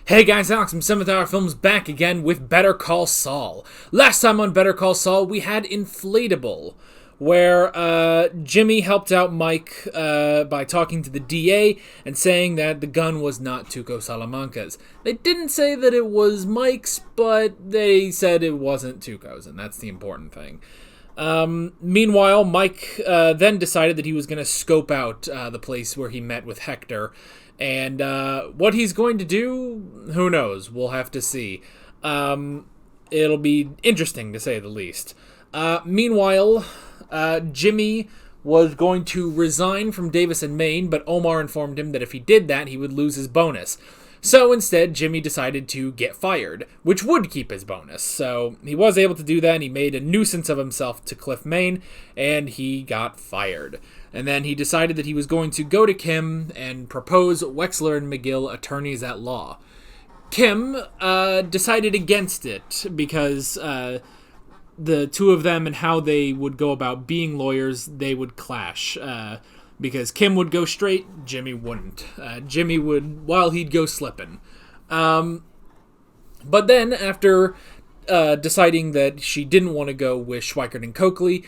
Hey guys, Alex from 7th Hour Films back again with Better Call Saul. Last time on Better Call Saul, we had Inflatable, where Jimmy helped out Mike by talking to the DA and saying that the gun was not Tuco Salamanca's. They didn't say that it was Mike's, but they said it wasn't Tuco's, and that's the important thing. Meanwhile, Mike then decided that he was going to scope out the place where he met with Hector. And what he's going to do, who knows? We'll have to see. It'll be interesting, to say the least. Meanwhile, Jimmy was going to resign from Davis and Maine, but Omar informed him that if he did that, he would lose his bonus. So instead, Jimmy decided to get fired, which would keep his bonus. So he was able to do that, and he made a nuisance of himself to Cliff, Maine, and he got fired. And then he decided that he was going to go to Kim and propose Wexler and McGill attorneys at law. Kim decided against it because the two of them and how they would go about being lawyers, they would clash. Because Kim would go straight, Jimmy wouldn't. Jimmy would, well, he'd go slipping. But then, after deciding that she didn't want to go with Schweikert and Coakley,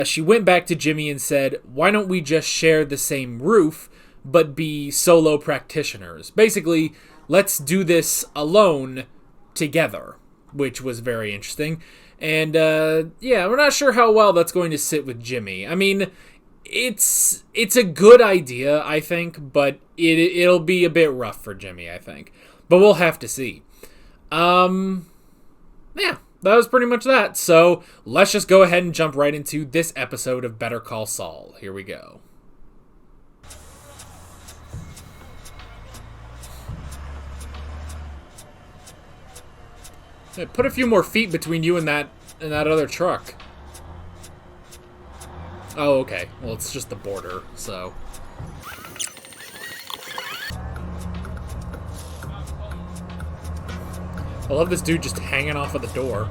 she went back to Jimmy and said, why don't we just share the same roof, but be solo practitioners? Basically, let's do this alone together, which was very interesting. And, yeah, we're not sure how well that's going to sit with Jimmy. I mean, it's a good idea, I think, but it'll be a bit rough for Jimmy, I think. But we'll have to see. Yeah, that was pretty much that. So let's just go ahead and jump right into this episode of Better Call Saul. Here we go. Hey, put a few more feet between you and that other truck. Oh, okay. Well, it's just the border, so. I love this dude just hanging off of the door.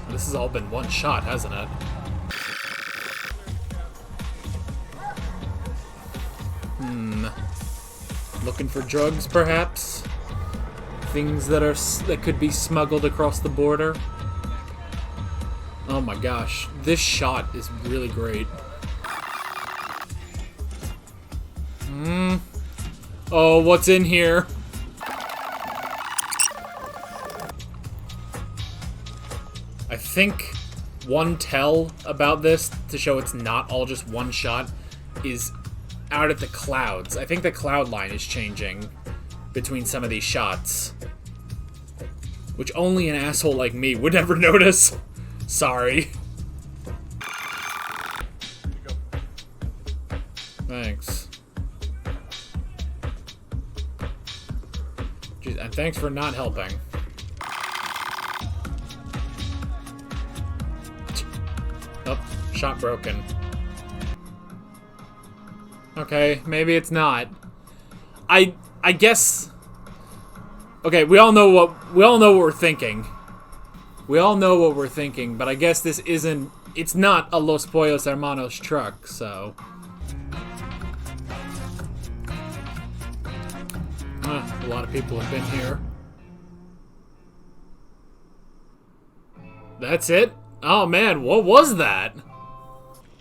This has all been one shot, hasn't it? Looking for drugs, perhaps? Things that could be smuggled across the border? Oh my gosh, this shot is really great. Oh, what's in here? I think one tell about this, to show it's not all just one shot, is out at the clouds. I think the cloud line is changing between some of these shots, which only an asshole like me would ever notice. Sorry. Thanks. Jeez, and thanks for not helping. Oh, shot broken. Okay, maybe it's not. I guess. Okay, we all know what we're thinking. We all know what we're thinking, but I guess this isn't. It's not a Los Pollos Hermanos truck, so. A lot of people have been here. That's it? Oh man, what was that?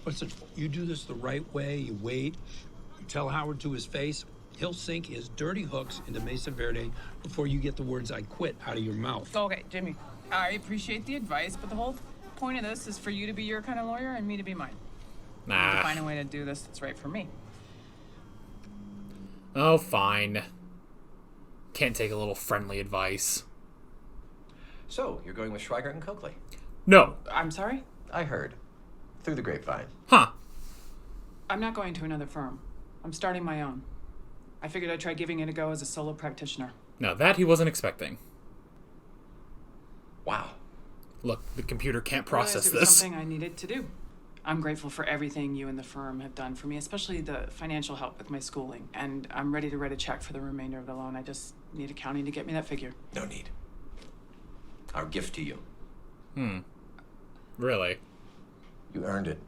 Listen, you do this the right way, you wait, you tell Howard to his face, he'll sink his dirty hooks into Mesa Verde before you get the words I quit out of your mouth. Okay, Jimmy, I appreciate the advice, but the whole point of this is for you to be your kind of lawyer and me to be mine. I need to find a way to do this that's right for me. Oh, fine. Can't take a little friendly advice. So, you're going with Schweikert and Coakley? No. I'm sorry? I heard. Through the grapevine. Huh. I'm not going to another firm. I'm starting my own. I figured I'd try giving it a go as a solo practitioner. Now that he wasn't expecting. Wow. Look, the computer can't process It was this. something I needed to do. I'm grateful for everything you and the firm have done for me, especially the financial help with my schooling. And I'm ready to write a check for the remainder of the loan. I just need accounting to get me that figure. No need. Our gift to you. Really? You earned it.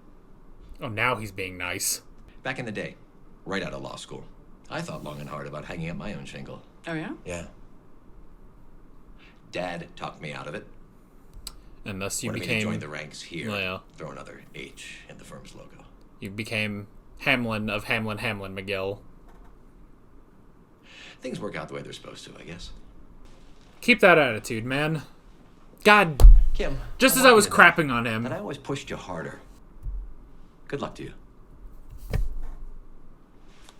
Oh, now he's being nice. Back in the day, right out of law school. I thought long and hard about hanging up my own shingle. Oh, yeah? Yeah. Dad talked me out of it. And thus you Wanted me to became... join the ranks here. Oh, yeah. Throw another H in the firm's logo. You became Hamlin of Hamlin McGill. Things work out the way they're supposed to, I guess. Keep that attitude, man. God, Kim, just as I was crapping on him. And I always pushed you harder. Good luck to you.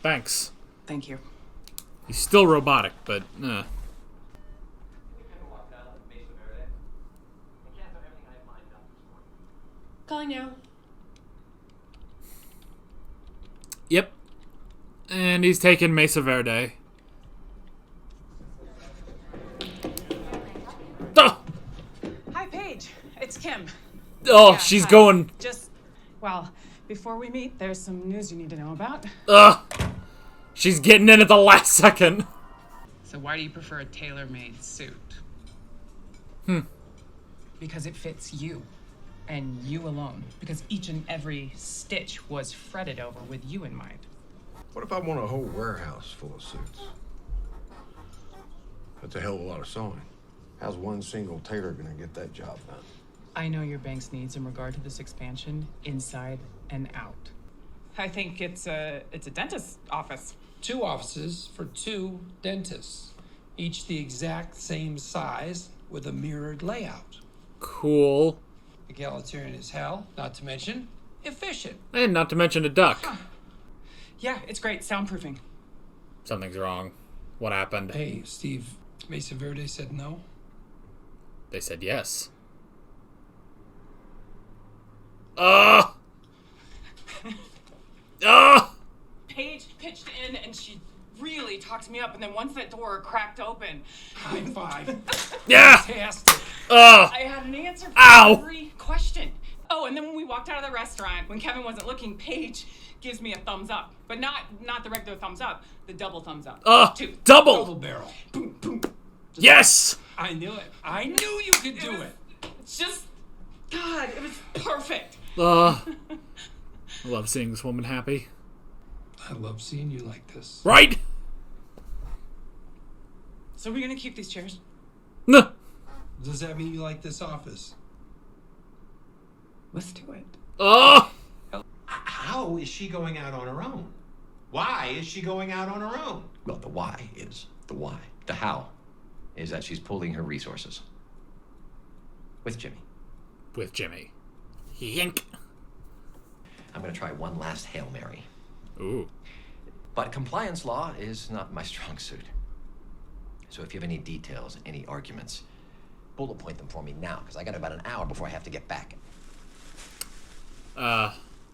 Thanks. Thank you. He's still robotic, but, Calling now. Yep. And he's taken Mesa Verde. Oh! Hi, Paige. It's Kim. Oh, Yeah, she's hi. going... Well, before we meet, there's some news you need to know about. Ugh. She's getting in at the last second. So why do you prefer a tailor-made suit? Because it fits you. And you alone. Because each and every stitch was fretted over with you in mind. What if I want a whole warehouse full of suits? That's a hell of a lot of sewing. How's one single tailor gonna get that job done? I know your bank's needs in regard to this expansion, inside and out. I think it's a dentist's office. 2 offices for 2 dentists, each the exact same size with a mirrored layout. Cool. Egalitarian as hell, not to mention efficient. And not to mention a duck. Yeah, it's great. Soundproofing. Something's wrong. What happened? Hey, Steve, Mesa Verde said no. They said yes. Ugh! Ugh! Paige pitched in and she really talked me up, and then once that door cracked open, High five. Yeah! Fantastic. Ugh! I had an answer for Ow! every question. Oh, and then when we walked out of the restaurant, when Kevin wasn't looking, Paige gives me a thumbs up. But not the regular thumbs up, the double thumbs up. Two. Double Double! barrel. Boom, boom. Yes! I knew it. I knew you could do it. It's just, God, it was perfect. I love seeing this woman happy. I love seeing you like this. Right? So we're gonna keep these chairs? Nuh. Does that mean you like this office? Let's do it. Ugh! How is she going out on her own? Why is she going out on her own? Well, the why is the why. The how is that she's pooling her resources. With Jimmy. With Jimmy. Yank. I'm going to try one last Hail Mary. Ooh. But compliance law is not my strong suit. So if you have any details, any arguments, bullet point them for me now, because I got about an hour before I have to get back.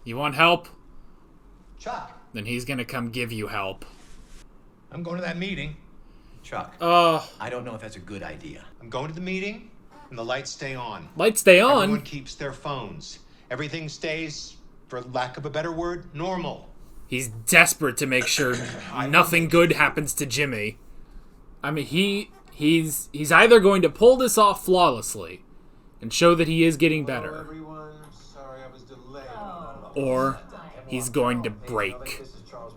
You want help? Chuck, Then he's gonna come give you help. I'm going to that meeting. Chuck, I don't know if that's a good idea. I'm going to the meeting, and the lights stay on. Lights stay on. Everyone keeps their phones. Everything stays, for lack of a better word, normal. He's desperate to make sure nothing good happens to Jimmy. I mean, he's either going to pull this off flawlessly and show that he is getting better, Everyone, sorry I was delayed. or he's going to break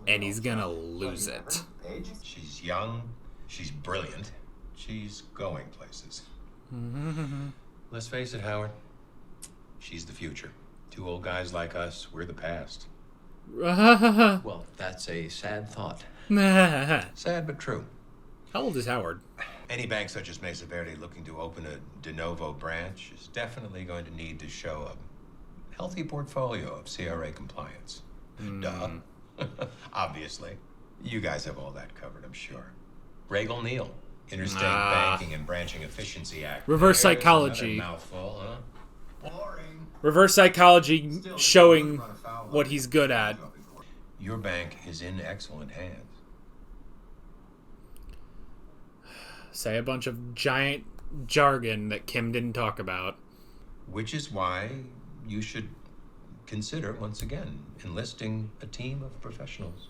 and he's gonna lose it. She's young, she's brilliant, she's going places. Let's face it, Howard. She's the future. 2 old guys like us, we're the past. Well, that's a sad thought. Sad but true. How old is Howard? Any bank such as Mesa Verde looking to open a de novo branch is definitely going to need to show a healthy portfolio of CRA compliance. Duh. Obviously. You guys have all that covered, I'm sure. Regal Neal, Interstate Banking and Branching Efficiency Act. Reverse There's psychology. another mouthful, huh? Boring. Reverse psychology showing what he's good at. Your bank is in excellent hands. Say a bunch of giant jargon that Kim didn't talk about. Which is why you should consider, once again, enlisting a team of professionals.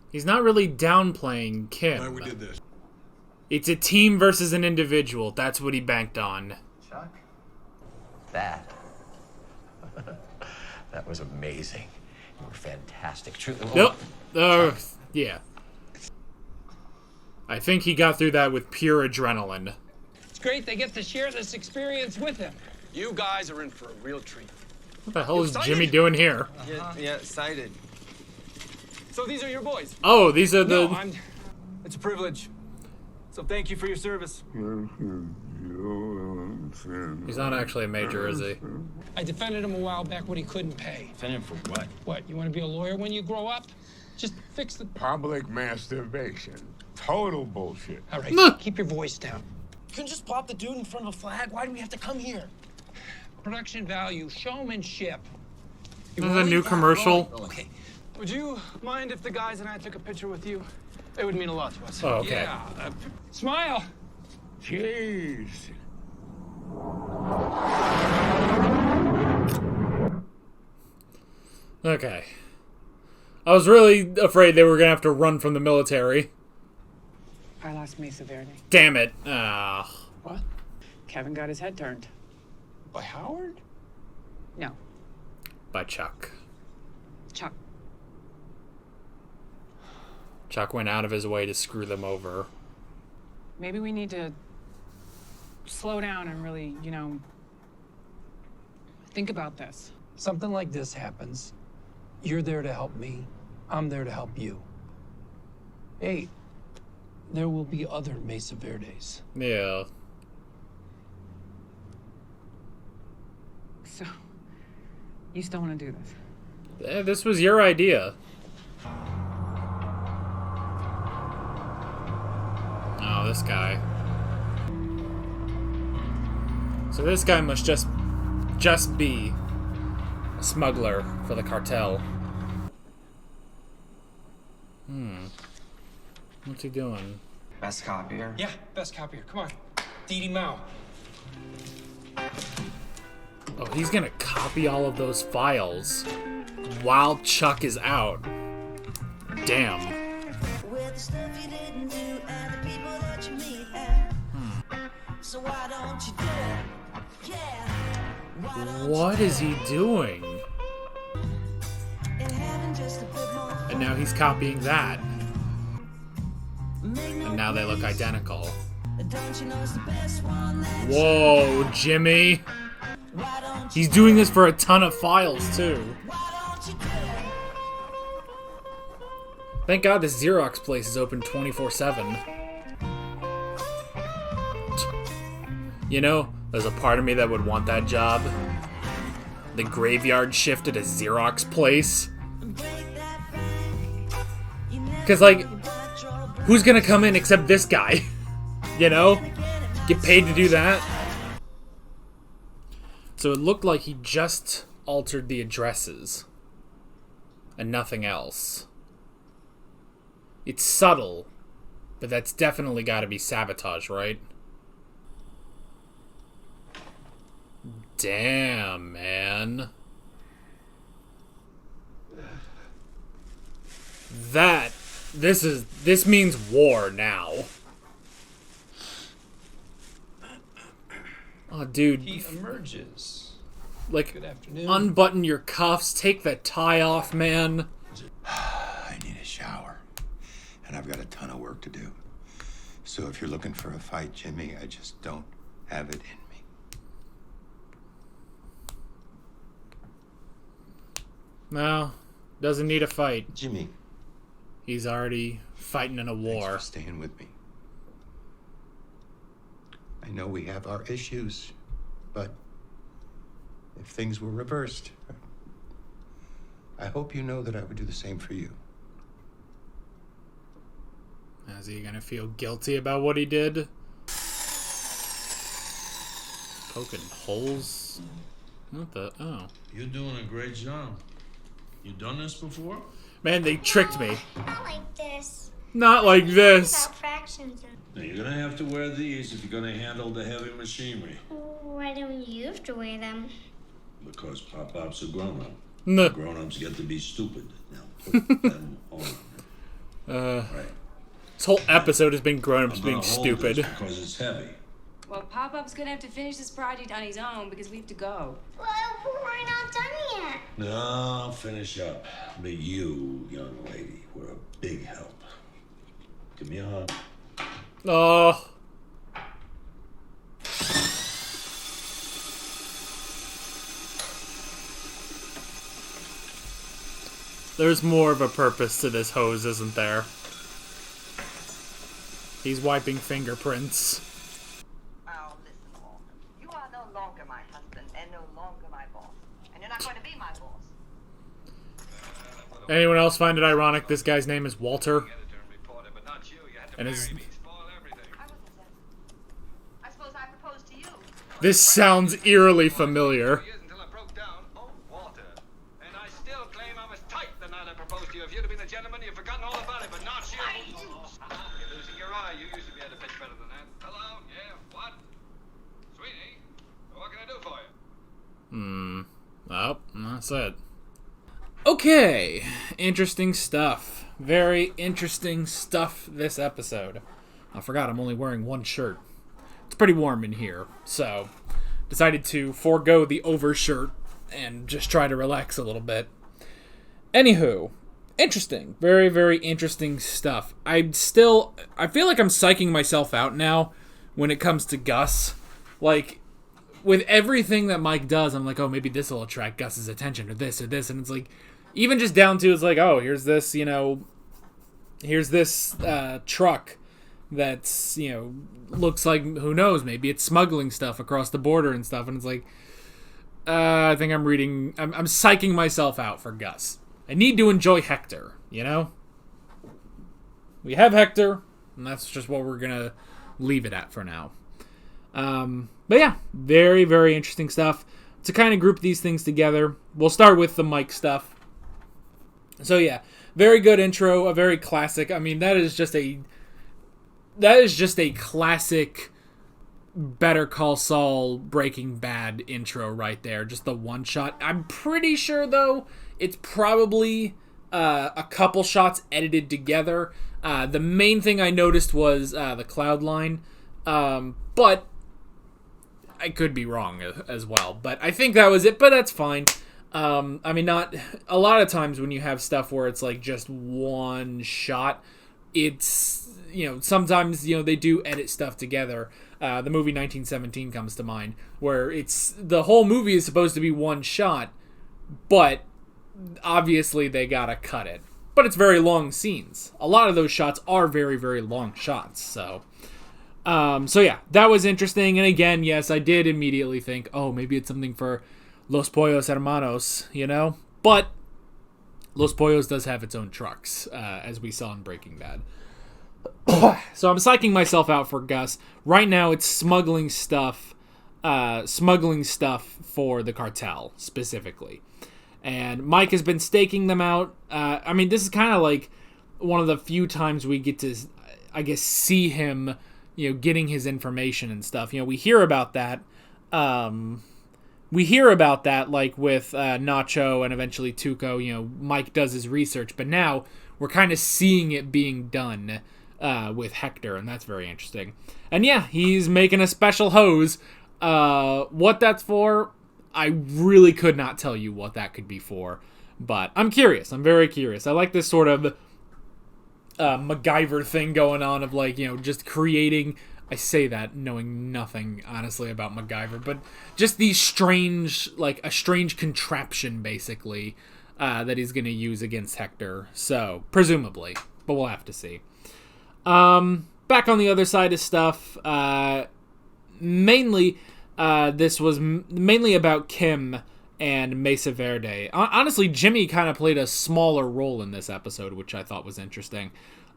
He's not really downplaying Kim. Glad we did this. It's a team versus an individual. That's what he banked on. Chuck? That was amazing. You were fantastic. Truly. Nope. Yeah. I think he got through that with pure adrenaline. It's great they get to share this experience with him. You guys are in for a real treat. What the hell is Jimmy doing here? Yeah, excited. So these are your boys? Oh, these are the... No, it's a privilege. So thank you for your service. He's not actually a major, is he? I defended him a while back when he couldn't pay. Defended for what? What, you want to be a lawyer when you grow up? Just fix the... Public masturbation. Total bullshit. All right, keep your voice down. You couldn't just pop the dude in front of a flag? Why do we have to come here? Production value, showmanship. This is a new commercial. Okay. Would you mind if the guys and I took a picture with you? It would mean a lot to us. Oh, okay. Yeah. Smile. Jeez. Okay. I was really afraid they were gonna have to run from the military. I lost Mesa Verde. Damn it. What? Kevin got his head turned. By Howard? No, By Chuck. Chuck. Chuck went out of his way to screw them over. Maybe we need to slow down and really, think about this. Something like this happens. You're there to help me. I'm there to help you. Hey, there will be other Mesa Verdes. Yeah. So, you still want to do this? This was your idea. Oh, this guy. So this guy must just be a smuggler for the cartel. What's he doing? Best copier? Yeah, best copier. Come on. Dee Mao. Oh, he's gonna copy all of those files while Chuck is out. Damn. What is he doing? And now he's copying that. And now they look identical. Whoa, Jimmy. He's doing this for a ton of files, too. Thank God this Xerox place is open 24/7. You know, there's a part of me that would want that job. The graveyard shift at a Xerox place. Because, like, who's gonna come in except this guy? You know? Get paid to do that? So it looked like he just altered the addresses. And nothing else. It's subtle, but that's definitely gotta be sabotage, right? Damn, man. This means war now. Oh, dude. He emerges. Like, Good afternoon. unbutton your cuffs, take the tie off, man. I need a shower, and I've got a ton of work to do. So if you're looking for a fight, Jimmy, I just don't have it in me. No, doesn't need a fight. Jimmy, He's already fighting in a thanks war. for staying with me. I know we have our issues, but if things were reversed, I hope you know that I would do the same for you. Is he gonna feel guilty about what he did? Poking holes? What the? Oh. You're doing a great job. You done this before? Man, they tricked me. Not like this. Not like this. Without fractions. Now, you're gonna have to wear these if you're gonna handle the heavy machinery. Why don't you have to wear them? Because Pop-Pop's a grown-up. No. Grown-ups get to be stupid. Now, put them on. Right. This whole episode has been grown-ups I'm being gonna hold stupid. this because it's heavy. Well, Pop-Up's gonna have to finish this project on his own because we have to go. Well, But we're not done yet. No, finish up. But you, young lady, were a big help. Give me a hug. Oh. There's more of a purpose to this hose, isn't there? He's wiping fingerprints. Oh, listen, Walter. You are no longer my husband and no longer my boss. And you're not going to be my boss. Anyone else find it ironic this guy's name is Walter? And his... I suppose I proposed to you. This sounds eerily familiar. If you'd have been a gentleman, you've forgotten all about it, but not you. You're losing your eye. You used to be able to pitch better than that. Hello? Yeah? What? Sweetie? What can I do for you? Oh, that's it. Okay. Interesting stuff. Very interesting stuff this episode. I forgot I'm only wearing one shirt. It's pretty warm in here, so decided to forego the overshirt and just try to relax a little bit. Anywho, interesting. Very, very interesting stuff. I feel like I'm psyching myself out now when it comes to Gus. Like, with everything that Mike does, I'm like, oh, maybe this will attract Gus's attention, or this, and it's like, even just down to, it's like, oh, here's this, here's this truck that's, looks like, who knows, maybe it's smuggling stuff across the border and stuff, and it's like, I think I'm psyching myself out for Gus. I need to enjoy Hector, We have Hector, and that's just what we're going to leave it at for now. But yeah, very, very interesting stuff. To kind of group these things together, we'll start with the Mike stuff. So yeah, very good intro, a very classic. I mean, that is just a classic Better Call Saul Breaking Bad intro right there. Just the one shot. I'm pretty sure, though, it's probably a couple shots edited together. The main thing I noticed was the cloud line, but I could be wrong as well. But I think that was it, but that's fine. I mean, not a lot of times when you have stuff where it's like just one shot, it's, sometimes, they do edit stuff together. The movie 1917 comes to mind, where the whole movie is supposed to be one shot, but obviously they gotta cut it. But it's very long scenes. A lot of those shots are very, very long shots. So yeah, that was interesting. And again, yes, I did immediately think, oh, maybe it's something for Los Pollos Hermanos, But Los Pollos does have its own trucks, as we saw in Breaking Bad. So I'm psyching myself out for Gus. Right now, it's smuggling stuff for the cartel, specifically. And Mike has been staking them out. I mean, this is kind of like one of the few times we get to, I guess, see him, getting his information and stuff. We hear about that. Like with Nacho and eventually Tuco. Mike does his research, but now we're kind of seeing it being done with Hector, and that's very interesting. And yeah, he's making a special hose. What that's for, I really could not tell you what that could be for, but I'm curious. I'm very curious. I like this sort of MacGyver thing going on of just creating. I say that knowing nothing, honestly, about MacGyver, but just these strange, a strange contraption, basically, that he's going to use against Hector. So, presumably, but we'll have to see. Back on the other side of stuff, this was mainly about Kim and Mesa Verde. Honestly, Jimmy kind of played a smaller role in this episode, which I thought was interesting.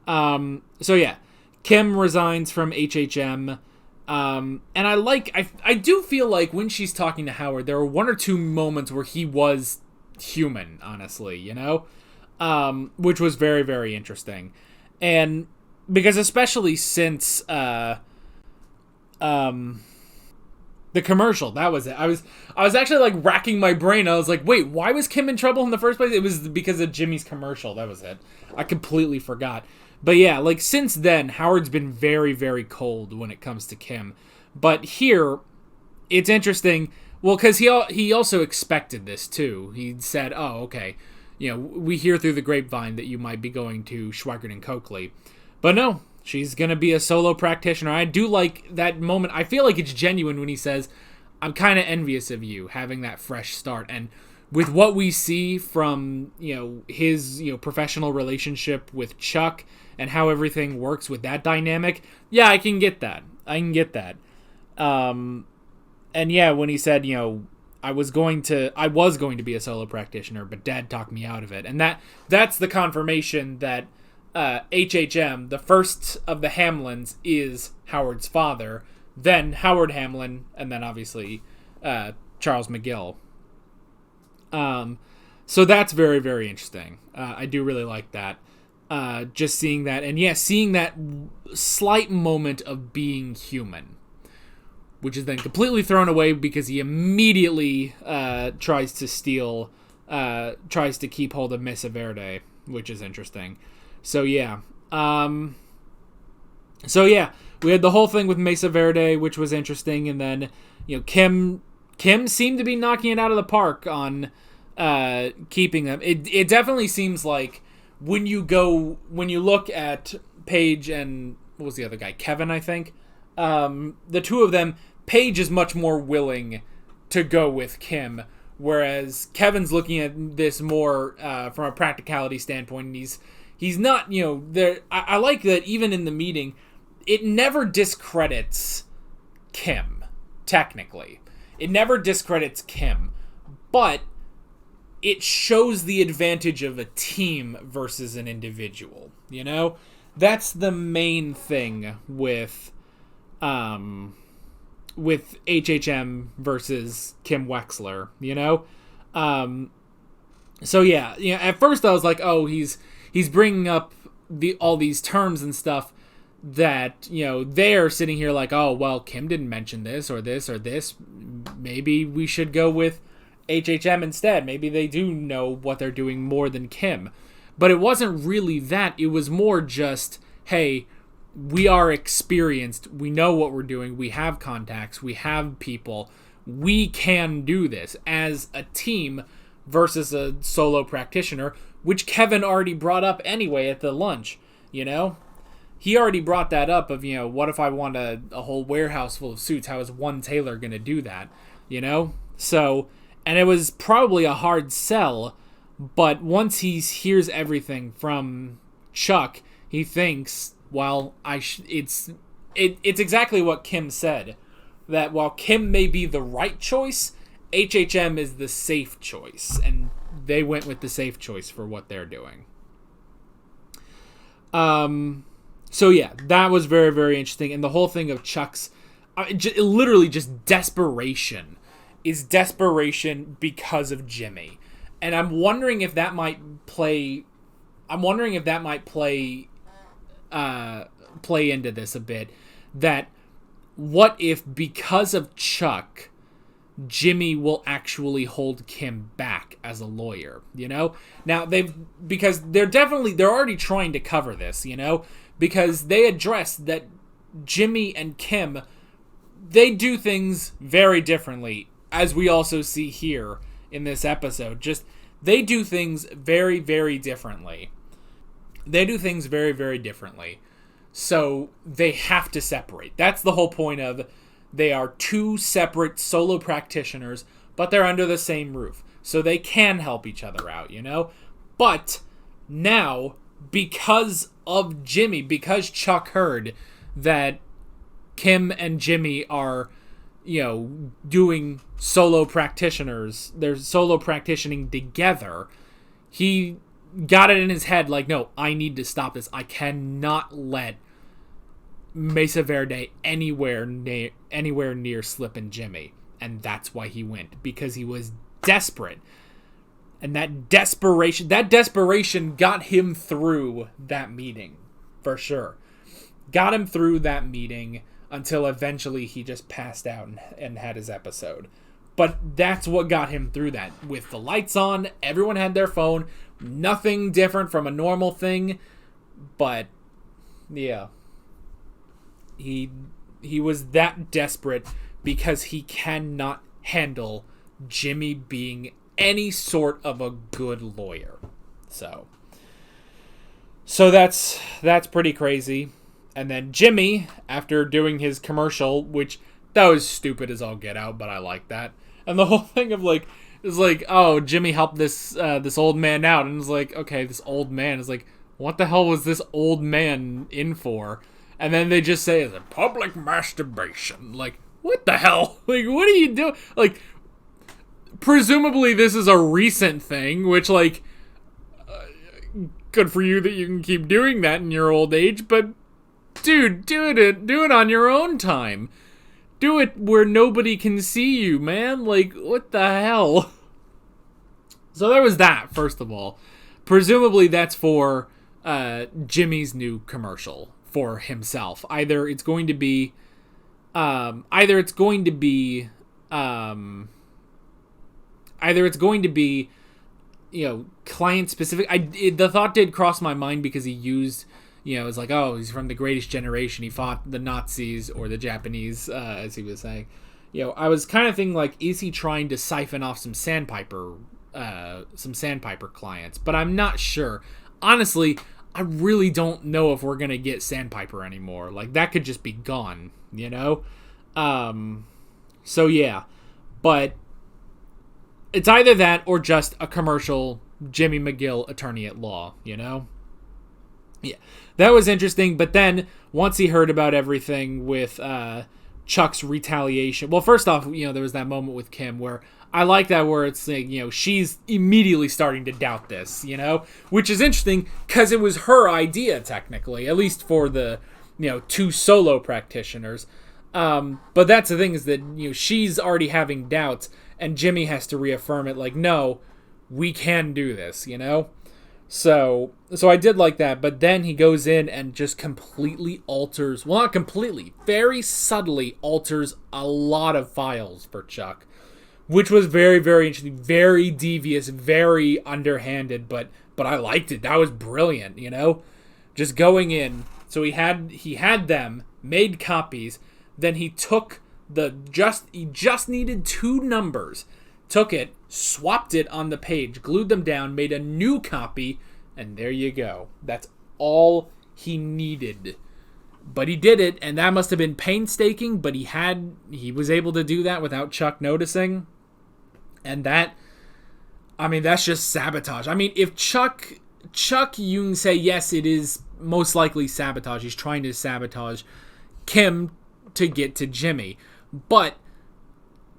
So yeah, Kim resigns from HHM, and I do feel like when she's talking to Howard, there were one or two moments where he was human, honestly, which was very, very interesting. And because especially since the commercial, that was it. I was actually racking my brain. I was like, wait, why was Kim in trouble in the first place? It was because of Jimmy's commercial. That was it. I completely forgot. But yeah, since then, Howard's been very, very cold when it comes to Kim. But here, it's interesting. Well, because he also expected this, too. He said, oh, okay, we hear through the grapevine that you might be going to Schweigert and Coakley. But no, she's going to be a solo practitioner. I do like that moment. I feel like it's genuine when he says, I'm kind of envious of you having that fresh start. And with what we see from, his, professional relationship with Chuck and how everything works with that dynamic, yeah, I can get that. And yeah, when he said, I was going to be a solo practitioner, but Dad talked me out of it. And that's the confirmation that HHM, the first of the Hamlins, is Howard's father, then Howard Hamlin, and then obviously Charles McGill. So that's very, very interesting. I do really like that. Just seeing that, and yeah, seeing that slight moment of being human, which is then completely thrown away because he immediately tries to keep hold of Mesa Verde, which is interesting. So yeah. We had the whole thing with Mesa Verde, which was interesting, and then Kim seemed to be knocking it out of the park on keeping them. It definitely seems like when you look at Paige and what was the other guy, Kevin, I think, the two of them, Paige is much more willing to go with Kim, whereas Kevin's looking at this more from a practicality standpoint, and he's not, there. I like that even in the meeting, it never discredits Kim, technically. It never discredits Kim, but it shows the advantage of a team versus an individual, That's the main thing with HHM versus Kim Wexler, So yeah, at first I was like, oh, he's bringing up all these terms and stuff that, they're sitting here like, oh, well, Kim didn't mention this or this or this. Maybe we should go with HHM instead. Maybe they do know what they're doing more than Kim. But it wasn't really that. It was more just, hey, we are experienced. We know what we're doing. We have contacts. We have people. We can do this as a team versus a solo practitioner, which Kevin already brought up anyway at the lunch, He already brought that up of, what if I want a whole warehouse full of suits? How is one tailor going to do that, So, and it was probably a hard sell, but once he hears everything from Chuck, he thinks, well, it's exactly what Kim said, that while Kim may be the right choice, HHM is the safe choice, and they went with the safe choice for what they're doing. So yeah, that was very, very interesting, and the whole thing of Chuck's literally just desperation is desperation because of Jimmy, and I'm wondering if that might play into this a bit, that what if because of Chuck, Jimmy will actually hold Kim back as a lawyer, Now because they're already trying to cover this, because they address that Jimmy and Kim, they do things very differently, as we also see here in this episode. Just, they do things very, very differently. So they have to separate. That's the whole point of, they are two separate solo practitioners, but they're under the same roof. So they can help each other out, But now, because of Jimmy, because Chuck heard that Kim and Jimmy are, doing solo practitioners, they're solo practicing together, he got it in his head like, no, I need to stop this. I cannot let Mesa Verde anywhere near Slip and Jimmy. And that's why he went, because he was desperate. And that desperation got him through that meeting, for sure. Got him through that meeting until eventually he just passed out and had his episode. But that's what got him through that. With the lights on, everyone had their phone, nothing different from a normal thing. But, yeah. He was that desperate because he cannot handle Jimmy being any sort of a good lawyer. So that's pretty crazy. And then Jimmy, after doing his commercial, which that was stupid as all get out, but I like that. And the whole thing of like, is like, oh, Jimmy helped this old man out, and it's like, okay, this old man is like, what the hell was this old man in for? And then they just say it's a public masturbation. Like, what the hell? Like, what are you doing? Like, presumably this is a recent thing, which like, good for you that you can keep doing that in your old age, but dude, do it on your own time. Do it where nobody can see you, man. Like, what the hell? So there was that, first of all. Presumably that's for Jimmy's new commercial for himself. Either it's going to be you know, client specific. The thought did cross my mind because he used, you know, it's like, oh, he's from the greatest generation. He fought the Nazis or the Japanese, as he was saying. You know, I was kind of thinking, like, is he trying to siphon off some Sandpiper clients? But I'm not sure. Honestly, I really don't know if we're going to get Sandpiper anymore. Like, that could just be gone, you know? So, yeah. But it's either that or just a commercial Jimmy McGill attorney at law, you know? Yeah, that was interesting. But then once he heard about everything with Chuck's retaliation, well, first off, you know, there was that moment with Kim where I like that, where it's like, you know, she's immediately starting to doubt this, you know, which is interesting because it was her idea technically, at least for the, you know, two solo practitioners. But that's the thing, is that, you know, she's already having doubts and Jimmy has to reaffirm it, like, no, we can do this, you know? So I did like that, but then he goes in and just completely alters, well, not completely, very subtly alters a lot of files for Chuck, which was very, very interesting, very devious, very underhanded, but I liked it. That was brilliant, you know? Just going in. So he had them, made copies, then he took he just needed 2 numbers, took it, swapped it on the page, glued them down, made a new copy, and there you go. That's all he needed. But he did it, and that must have been painstaking, but he was able to do that without Chuck noticing. And that, I mean, that's just sabotage. I mean, if Chuck, you can say, yes, it is most likely sabotage. He's trying to sabotage Kim to get to Jimmy. But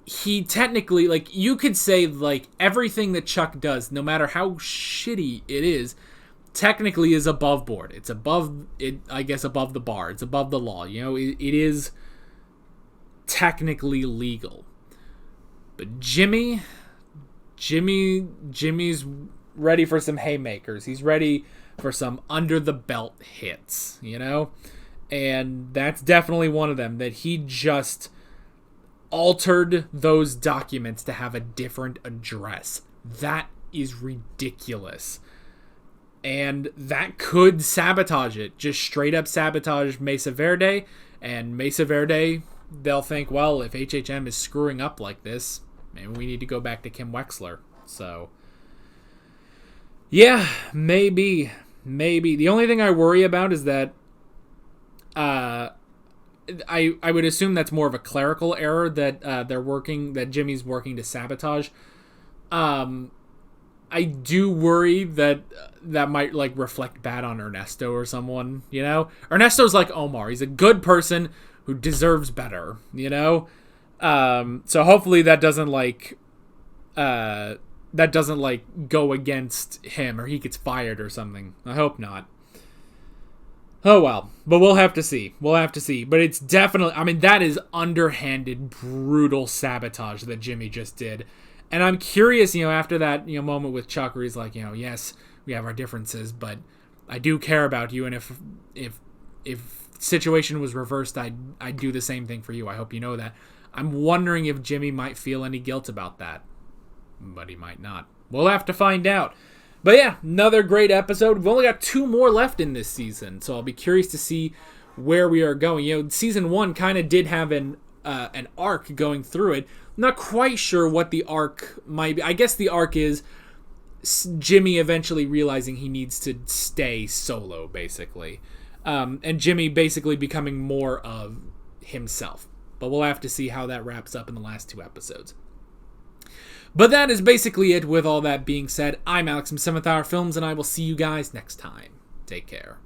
he technically, like, you could say, like, everything that Chuck does, no matter how shitty it is, technically is above board. It's above it, I guess, above the bar. It's above the law. You know, it is technically legal. But Jimmy's ready for some haymakers. He's ready for some under the belt hits, you know? And that's definitely one of them, that he just altered those documents to have a different address. That is ridiculous. And that could sabotage it. Just straight up sabotage Mesa Verde. And Mesa Verde, they'll think, well, if HHM is screwing up like this, maybe we need to go back to Kim Wexler. So, yeah, maybe. The only thing I worry about is that I would assume that's more of a clerical error that that Jimmy's working to sabotage. I do worry that might, like, reflect bad on Ernesto or someone, you know? Ernesto's like Omar. He's a good person who deserves better, you know? So hopefully that doesn't go against him or he gets fired or something. I hope not. Oh, well. But we'll have to see. But it's definitely, I mean, that is underhanded, brutal sabotage that Jimmy just did. And I'm curious, you know, after that, you know, moment with Chuck where he's like, you know, yes, we have our differences, but I do care about you. And if situation was reversed, I'd do the same thing for you. I hope you know that. I'm wondering if Jimmy might feel any guilt about that. But he might not. We'll have to find out. But yeah, another great episode. We've only got 2 more left in this season, so I'll be curious to see where we are going. You know, season 1 kind of did have an arc going through it. not quite sure what the arc might be. I guess the arc is Jimmy eventually realizing he needs to stay solo, basically. And Jimmy basically becoming more of himself. But we'll have to see how that wraps up in the last 2 episodes. But that is basically it. With all that being said, I'm Alex from 7th Hour Films, and I will see you guys next time. Take care.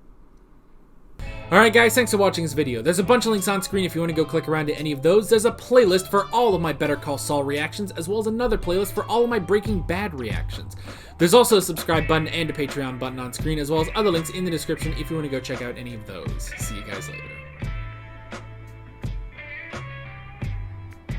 Alright guys, thanks for watching this video. There's a bunch of links on screen if you want to go click around to any of those. There's a playlist for all of my Better Call Saul reactions, as well as another playlist for all of my Breaking Bad reactions. There's also a subscribe button and a Patreon button on screen, as well as other links in the description if you want to go check out any of those. See you guys later.